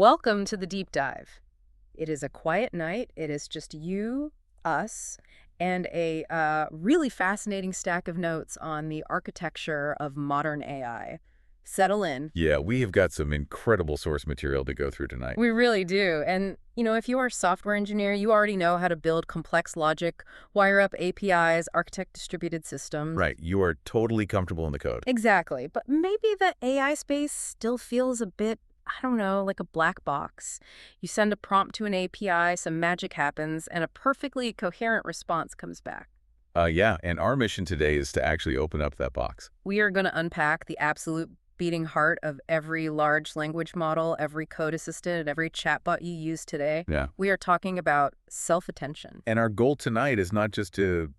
Welcome to the deep dive. It is a quiet night. It is just you, us, and a really fascinating stack of notes on the architecture of modern AI. Settle in. Yeah, we have got some incredible source material to go through tonight. We really do. And, if you are a software engineer, you already know how to build complex logic, wire up APIs, architect distributed systems. Right, you are totally comfortable in the code. Exactly. But maybe the AI space still feels a bit, I don't know, like a black box. You send a prompt to an API, some magic happens, and a perfectly coherent response comes back. Yeah, and our mission today is to actually open up that box. We are going to unpack the absolute beating heart of every large language model, every code assistant, and every chatbot you use today. Yeah. We are talking about self-attention. And our goal tonight is not just to,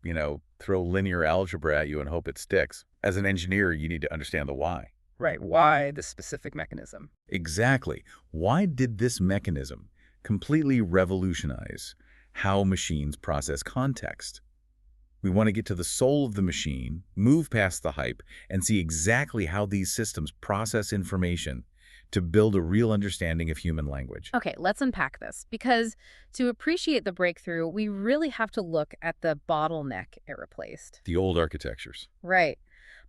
throw linear algebra at you and hope it sticks. As an engineer, you need to understand the why. Right, why the specific mechanism? Exactly. Why did this mechanism completely revolutionize how machines process context? We want to get to the soul of the machine, move past the hype, and see exactly how these systems process information to build a real understanding of human language. Okay, let's unpack this, because to appreciate the breakthrough, we really have to look at the bottleneck it replaced. The old architectures. Right.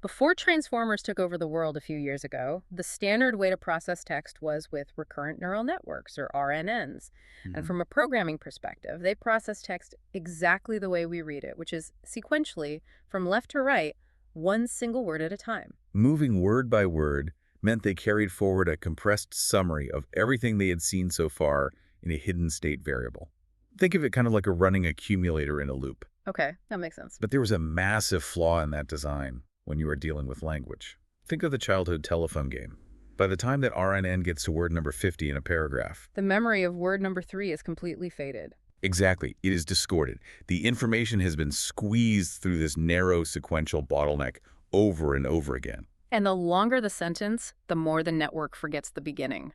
Before transformers took over the world a few years ago, the standard way to process text was with recurrent neural networks, or RNNs. And from a programming perspective, they process text exactly the way we read it, which is sequentially, from left to right, one single word at a time. Moving word by word meant they carried forward a compressed summary of everything they had seen so far in a hidden state variable. Think of it kind of like a running accumulator in a loop. Okay, that makes sense. But there was a massive flaw in that design when you are dealing with language. Think of the childhood telephone game. By the time that RNN gets to word number 50 in a paragraph, The memory of word number 3 is completely faded. exactly, it is distorted. The information has been squeezed through this narrow sequential bottleneck over and over again. And the longer the sentence, the more the network forgets the beginning.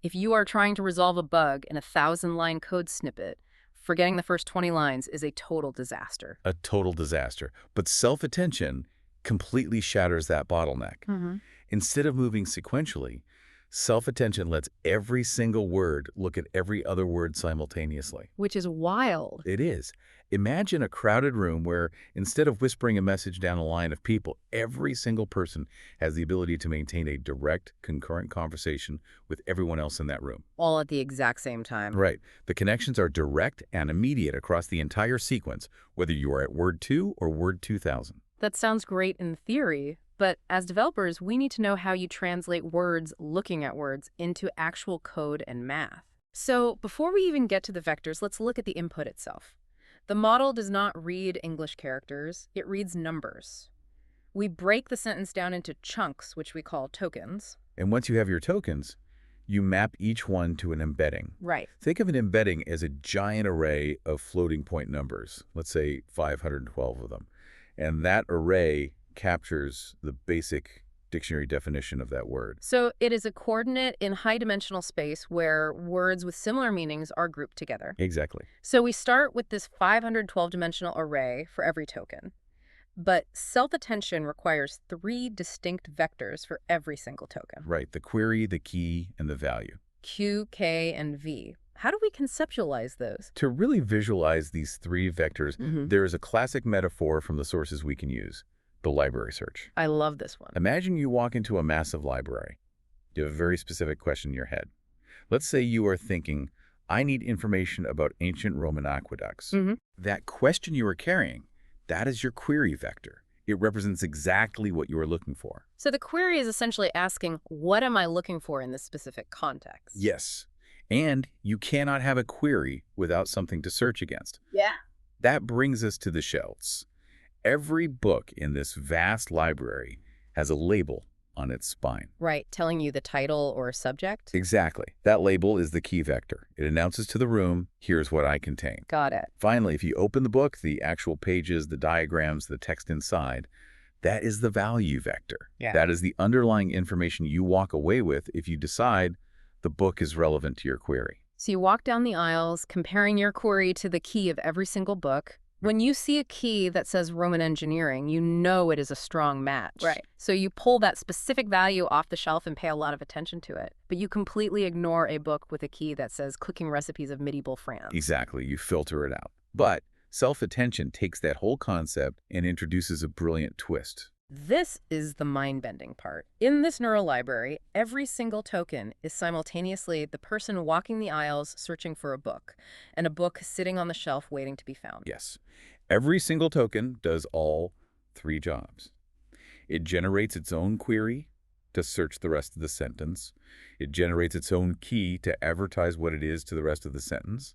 If you are trying to resolve a bug in a 1,000-line code snippet, forgetting the first 20 lines is a total disaster. A total disaster. But self-attention completely shatters that bottleneck. Instead of moving sequentially, self-attention lets every single word look at every other word simultaneously. Which is wild. It is. Imagine a crowded room where instead of whispering a message down a line of people, every single person has the ability to maintain a direct, concurrent conversation with everyone else in that room. All at the exact same time. Right. The connections are direct and immediate across the entire sequence, whether you are at word 2 or word 2000. That sounds great in theory, but as developers, we need to know how you translate words looking at words into actual code and math. So before we even get to the vectors, let's look at the input itself. The model does not read English characters, it reads numbers. We break the sentence down into chunks, which we call tokens. And once you have your tokens, you map each one to an embedding. Right. Think of an embedding as a giant array of floating point numbers, let's say 512 of them. And that array captures the basic dictionary definition of that word. So it is a coordinate in high-dimensional space where words with similar meanings are grouped together. Exactly. So we start with this 512-dimensional array for every token. But self-attention requires 3 distinct vectors for every single token. Right. The query, the key, and the value. Q, K, and V. How do we conceptualize those? To really visualize these 3 vectors, there is a classic metaphor from the sources we can use, the library search. I love this one. Imagine you walk into a massive library. You have a very specific question in your head. Let's say you are thinking, I need information about ancient Roman aqueducts. That question you are carrying, that is your query vector. It represents exactly what you are looking for. So the query is essentially asking, what am I looking for in this specific context? Yes. And you cannot have a query without something to search against. Yeah. That brings us to the shelves. Every book in this vast library has a label on its spine. Right, telling you the title or subject? Exactly. That label is the key vector. It announces to the room, here's what I contain. Got it. Finally, if you open the book, the actual pages, the diagrams, the text inside, that is the value vector. Yeah. That is the underlying information you walk away with if you decide the book is relevant to your query. So you walk down the aisles, comparing your query to the key of every single book. When you see a key that says Roman engineering, you know it is a strong match. Right. So you pull that specific value off the shelf and pay a lot of attention to it. But you completely ignore a book with a key that says cooking recipes of medieval France. Exactly. You filter it out. But self-attention takes that whole concept and introduces a brilliant twist. This is the mind-bending part. In this neural library, every single token is simultaneously the person walking the aisles searching for a book, and a book sitting on the shelf waiting to be found. Yes. Every single token does all three jobs. It generates its own query to search the rest of the sentence. It generates its own key to advertise what it is to the rest of the sentence.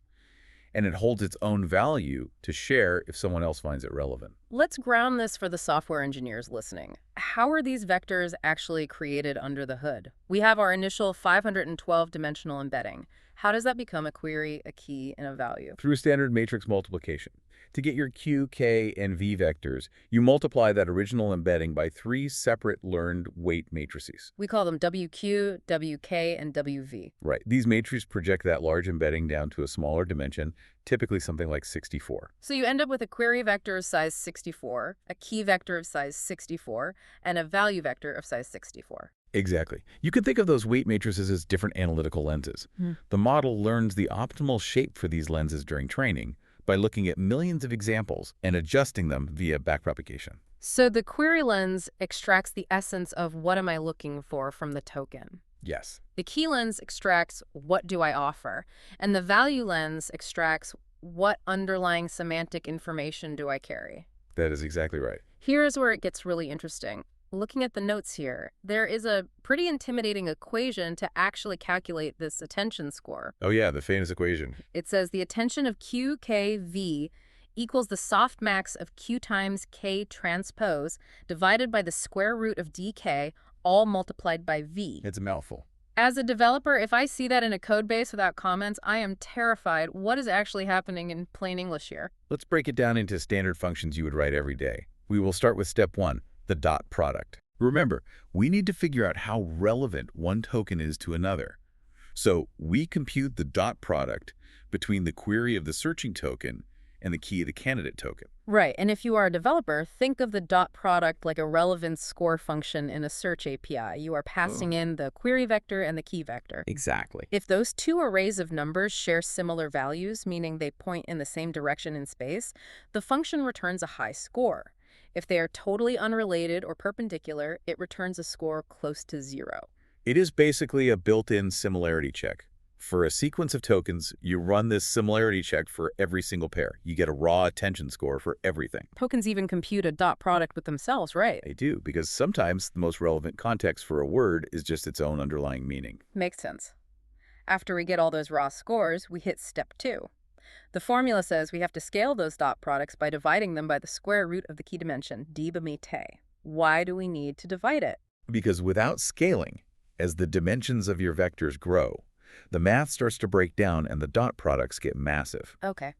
And it holds its own value to share if someone else finds it relevant. Let's ground this for the software engineers listening. How are these vectors actually created under the hood? We have our initial 512-dimensional embedding. How does that become a query, a key, and a value? Through standard matrix multiplication. To get your Q, K, and V vectors, you multiply that original embedding by 3 separate learned weight matrices. We call them WQ, WK, and WV. Right. These matrices project that large embedding down to a smaller dimension, typically something like 64. So you end up with a query vector of size 64, a key vector of size 64, and a value vector of size 64. Exactly. You could think of those weight matrices as different analytical lenses. The model learns the optimal shape for these lenses during training by looking at millions of examples and adjusting them via backpropagation. So the query lens extracts the essence of what am I looking for from the token. Yes. The key lens extracts what do I offer, and the value lens extracts what underlying semantic information do I carry. That is exactly right. Here's where it gets really interesting. Looking at the notes here, there is a pretty intimidating equation to actually calculate this attention score. Oh yeah, the famous equation. It says the attention of Q, K, V equals the softmax of Q times K transpose divided by the square root of DK, all multiplied by V. It's a mouthful. As a developer, if I see that in a code base without comments, I am terrified. What is actually happening in plain English here? Let's break it down into standard functions you would write every day. We will start with step 1. The dot product. Remember, we need to figure out how relevant one token is to another. So we compute the dot product between the query of the searching token and the key of the candidate token. Right, and if you are a developer, think of the dot product like a relevance score function in a search API. You are passing in the query vector and the key vector. Exactly. If those two arrays of numbers share similar values, meaning they point in the same direction in space, the function returns a high score. If they are totally unrelated or perpendicular, it returns a score close to 0. It is basically a built-in similarity check. For a sequence of tokens, you run this similarity check for every single pair. You get a raw attention score for everything. Tokens even compute a dot product with themselves, right? They do, because sometimes the most relevant context for a word is just its own underlying meaning. Makes sense. After we get all those raw scores, we hit step 2. The formula says we have to scale those dot products by dividing them by the square root of the key dimension, d bemite. Why do we need to divide it? Because without scaling, as the dimensions of your vectors grow, the math starts to break down and the dot products get massive. Okay.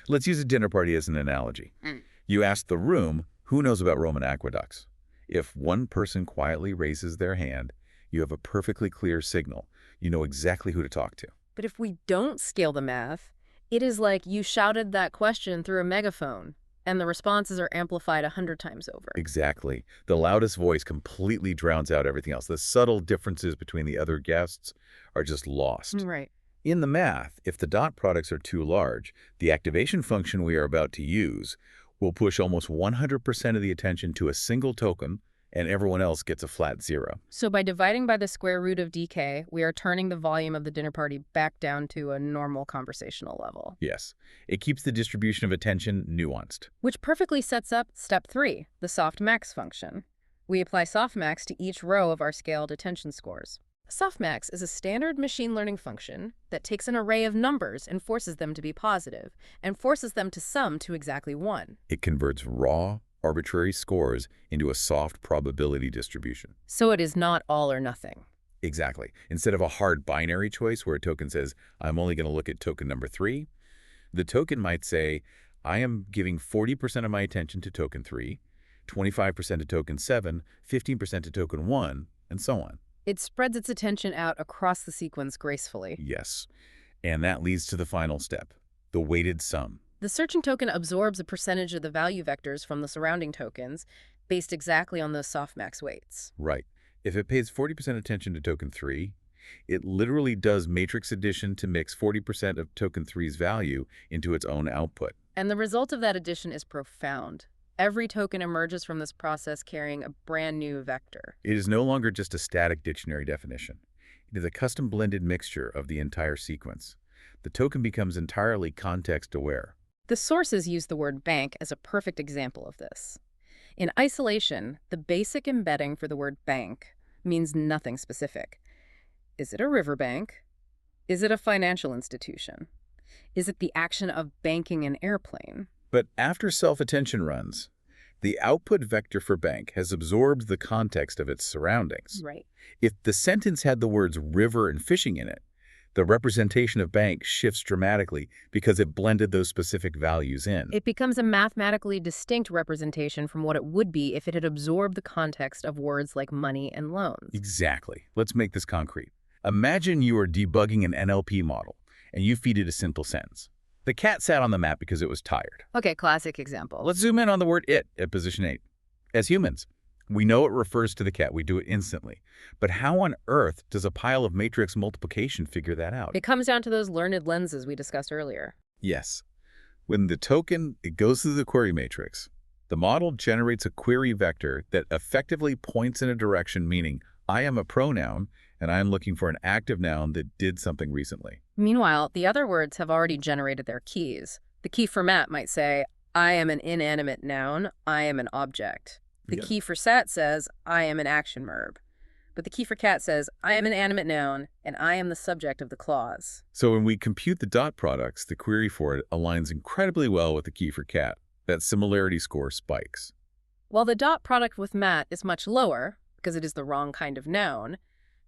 Let's use a dinner party as an analogy. You ask the room, who knows about Roman aqueducts? If one person quietly raises their hand, you have a perfectly clear signal. You know exactly who to talk to. But if we don't scale the math, it is like you shouted that question through a megaphone, and the responses are amplified 100 times over. Exactly. The loudest voice completely drowns out everything else. The subtle differences between the other guests are just lost. Right. In the math, if the dot products are too large, the activation function we are about to use will push almost 100% of the attention to a single token, and everyone else gets a flat 0. So by dividing by the square root of dk, we are turning the volume of the dinner party back down to a normal conversational level. Yes, it keeps the distribution of attention nuanced. Which perfectly sets up step 3, the softmax function. We apply softmax to each row of our scaled attention scores. Softmax is a standard machine learning function that takes an array of numbers and forces them to be positive, and forces them to sum to exactly 1. It converts raw, arbitrary scores into a soft probability distribution. So it is not all or nothing. Exactly. Instead of a hard binary choice where a token says, I'm only going to look at token number 3, the token might say, I am giving 40% of my attention to token 3, 25% to token 7, 15% to token 1, and so on. It spreads its attention out across the sequence gracefully. Yes. And that leads to the final step, the weighted sum. The searching token absorbs a percentage of the value vectors from the surrounding tokens based exactly on those softmax weights. Right. If it pays 40% attention to token 3, it literally does matrix addition to mix 40% of token 3's value into its own output. And the result of that addition is profound. Every token emerges from this process carrying a brand new vector. It is no longer just a static dictionary definition. It is a custom blended mixture of the entire sequence. The token becomes entirely context-aware. The sources use the word bank as a perfect example of this. In isolation, the basic embedding for the word bank means nothing specific. Is it a riverbank? Is it a financial institution? Is it the action of banking an airplane? But after self-attention runs, the output vector for bank has absorbed the context of its surroundings. Right. If the sentence had the words river and fishing in it, the representation of bank shifts dramatically because it blended those specific values in. It becomes a mathematically distinct representation from what it would be if it had absorbed the context of words like money and loans. Exactly. Let's make this concrete. Imagine you are debugging an NLP model, and you feed it a simple sentence. The cat sat on the mat because it was tired. Okay, classic example. Let's zoom in on the word it at position 8. As humans, we know it refers to the cat. We do it instantly. But how on earth does a pile of matrix multiplication figure that out? It comes down to those learned lenses we discussed earlier. Yes. When the token it goes through the query matrix, the model generates a query vector that effectively points in a direction, meaning I am a pronoun, and I am looking for an active noun that did something recently. Meanwhile, the other words have already generated their keys. The key for Matt might say, I am an inanimate noun, I am an object. The key for sat says, I am an action verb. But the key for cat says, I am an animate noun, and I am the subject of the clause. So when we compute the dot products, the query for it aligns incredibly well with the key for cat. That similarity score spikes. While the dot product with Matt is much lower, because it is the wrong kind of noun,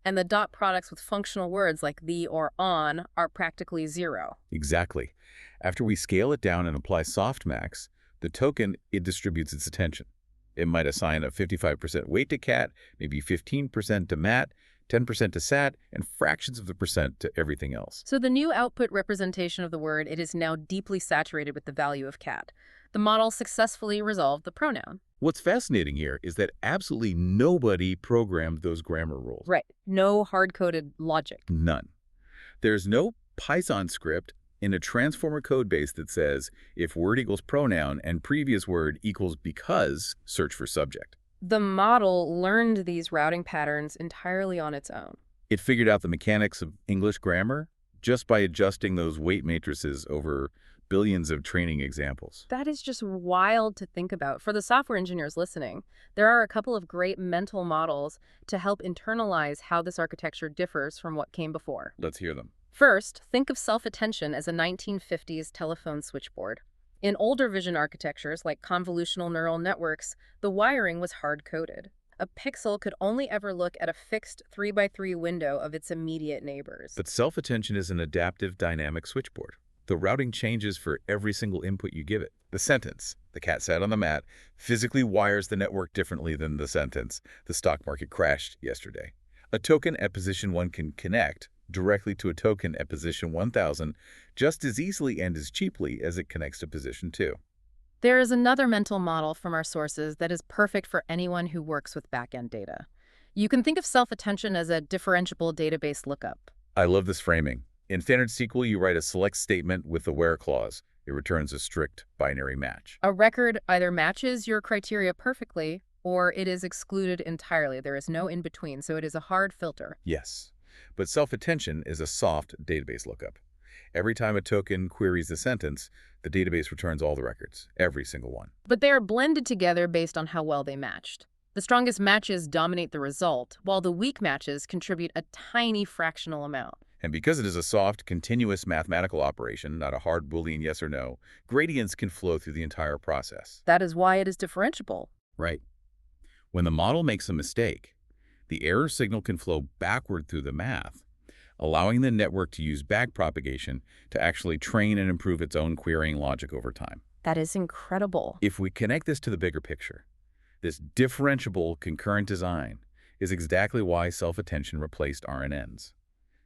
and the dot products with functional words like the or on are practically zero. Exactly. After we scale it down and apply softmax, the token, it distributes its attention. It might assign a 55% weight to cat, maybe 15% to Matt, 10% to sat, and fractions of the percent to everything else. So the new output representation of the word, it is now deeply saturated with the value of cat. The model successfully resolved the pronoun. What's fascinating here is that absolutely nobody programmed those grammar rules. Right. No hard-coded logic. None. There's no Python script in a transformer code base that says if word equals pronoun and previous word equals because, search for subject. The model learned these routing patterns entirely on its own. It figured out the mechanics of English grammar just by adjusting those weight matrices over billions of training examples. That is just wild to think about. For the software engineers listening, there are a couple of great mental models to help internalize how this architecture differs from what came before. Let's hear them. First, think of self-attention as a 1950s telephone switchboard. In older vision architectures like convolutional neural networks, the wiring was hard-coded. A pixel could only ever look at a fixed 3x3 window of its immediate neighbors. But self-attention is an adaptive dynamic switchboard. The routing changes for every single input you give it. The sentence, the cat sat on the mat, physically wires the network differently than the sentence, the stock market crashed yesterday. A token at position 1 can connect directly to a token at position 1000 just as easily and as cheaply as it connects to position 2. There is another mental model from our sources that is perfect for anyone who works with backend data. You can think of self-attention as a differentiable database lookup. I love this framing. In standard SQL, you write a select statement with the where clause. It returns a strict binary match. A record either matches your criteria perfectly or it is excluded entirely. There is no in-between, so it is a hard filter. Yes, but self-attention is a soft database lookup. Every time a token queries the sentence, the database returns all the records, every single one. But they are blended together based on how well they matched. The strongest matches dominate the result, while the weak matches contribute a tiny fractional amount. And because it is a soft, continuous mathematical operation, not a hard Boolean yes or no, gradients can flow through the entire process. That is why it is differentiable. Right. When the model makes a mistake, the error signal can flow backward through the math, allowing the network to use backpropagation to actually train and improve its own querying logic over time. That is incredible. If we connect this to the bigger picture, this differentiable concurrent design is exactly why self-attention replaced RNNs.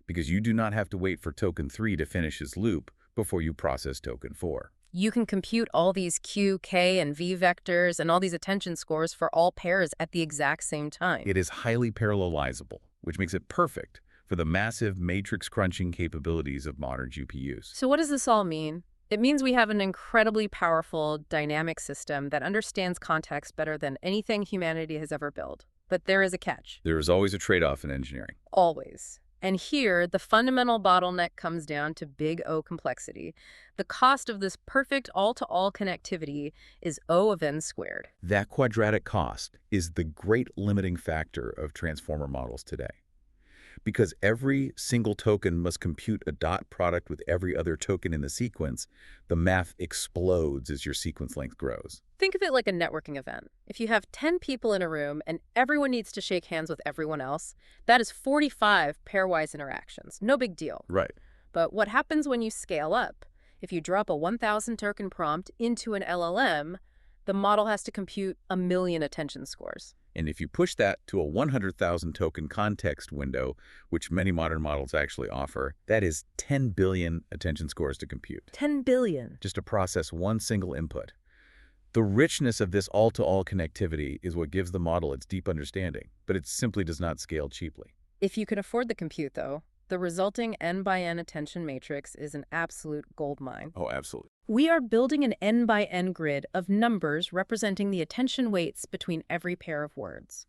Because you do not have to wait for token 3 to finish its loop before you process token 4. You can compute all these Q, K, and V vectors and all these attention scores for all pairs at the exact same time. It is highly parallelizable, which makes it perfect for the massive matrix crunching capabilities of modern GPUs. So what does this all mean? It means we have an incredibly powerful, dynamic system that understands context better than anything humanity has ever built. But there is a catch. There is always a trade-off in engineering. Always. And here, the fundamental bottleneck comes down to big O complexity. The cost of this perfect all-to-all connectivity is O of n squared. That quadratic cost is the great limiting factor of transformer models today. Because every single token must compute a dot product with every other token in the sequence, the math explodes as your sequence length grows. Think of it like a networking event. If you have 10 people in a room and everyone needs to shake hands with everyone else, that is 45 pairwise interactions. No big deal. Right. But what happens when you scale up? If you drop a 1,000 token prompt into an LLM, the model has to compute 1 million attention scores. And if you push that to a 100,000 token context window, which many modern models actually offer, that is 10 billion attention scores to compute. 10 billion. Just to process one single input. The richness of this all-to-all connectivity is what gives the model its deep understanding, but it simply does not scale cheaply. If you can afford the compute, though, the resulting n by n attention matrix is an absolute goldmine. Oh, absolutely. We are building an n by n grid of numbers representing the attention weights between every pair of words.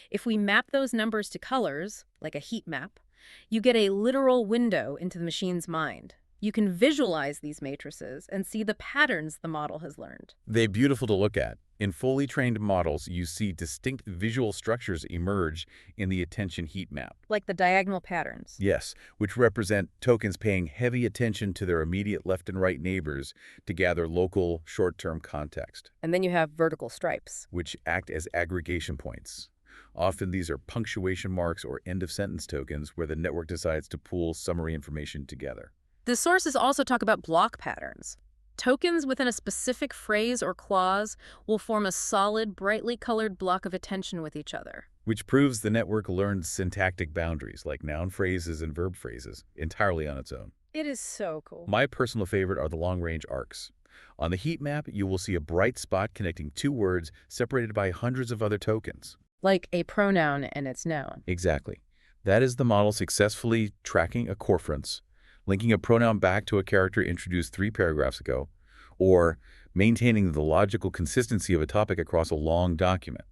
If we map those numbers to colors, like a heat map, you get a literal window into the machine's mind. You can visualize these matrices and see the patterns the model has learned. They're beautiful to look at. In fully trained models, you see distinct visual structures emerge in the attention heat map. Like the diagonal patterns. Yes, which represent tokens paying heavy attention to their immediate left and right neighbors to gather local, short-term context. And then you have vertical stripes, which act as aggregation points. Often these are punctuation marks or end-of-sentence tokens where the network decides to pool summary information together. The sources also talk about block patterns. Tokens within a specific phrase or clause will form a solid, brightly colored block of attention with each other. Which proves the network learned syntactic boundaries, like noun phrases and verb phrases, entirely on its own. It is so cool. My personal favorite are the long-range arcs. On the heat map, you will see a bright spot connecting two words separated by hundreds of other tokens. Like a pronoun and its noun. Exactly. That is the model successfully tracking a corference, linking a pronoun back to a character introduced 3 paragraphs ago, or maintaining the logical consistency of a topic across a long document.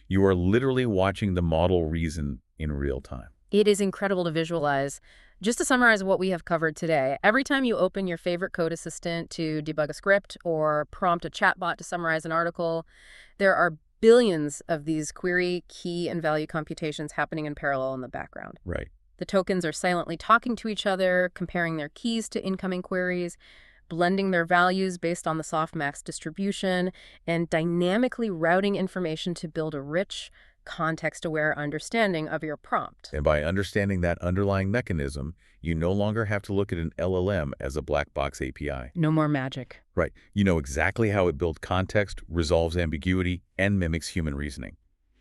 You are literally watching the model reason in real time. It is incredible to visualize. Just to summarize what we have covered today, every time you open your favorite code assistant to debug a script or prompt a chatbot to summarize an article, there are billions of these query, key, and value computations happening in parallel in the background. Right. The tokens are silently talking to each other, comparing their keys to incoming queries, blending their values based on the softmax distribution, and dynamically routing information to build a rich, context-aware understanding of your prompt. And by understanding that underlying mechanism, you no longer have to look at an LLM as a black box API. No more magic. Right. You know exactly how it builds context, resolves ambiguity, and mimics human reasoning.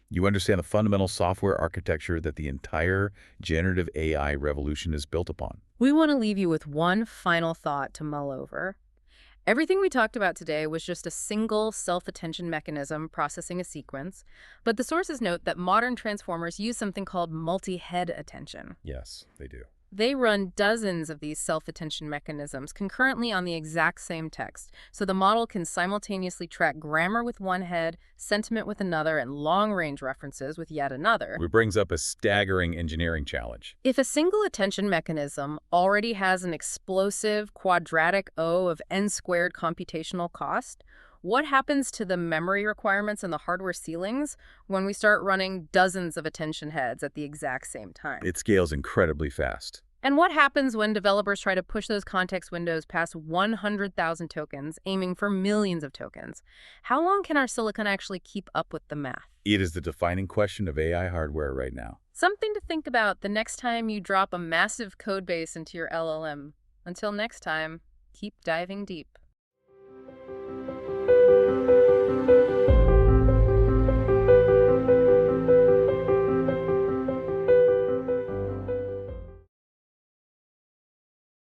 You understand the fundamental software architecture that the entire generative AI revolution is built upon. We want to leave you with one final thought to mull over. Everything we talked about today was just a single self-attention mechanism processing a sequence, but the sources note that modern transformers use something called multi-head attention. Yes, they do. They run dozens of these self-attention mechanisms concurrently on the exact same text, so the model can simultaneously track grammar with one head, sentiment with another, and long-range references with yet another. Which brings up a staggering engineering challenge. If a single attention mechanism already has an explosive quadratic O of n-squared computational cost, what happens to the memory requirements and the hardware ceilings when we start running dozens of attention heads at the exact same time? It scales incredibly fast. And what happens when developers try to push those context windows past 100,000 tokens, aiming for millions of tokens? How long can our silicon actually keep up with the math? It is the defining question of AI hardware right now. Something to think about the next time you drop a massive code base into your LLM. Until next time, keep diving deep.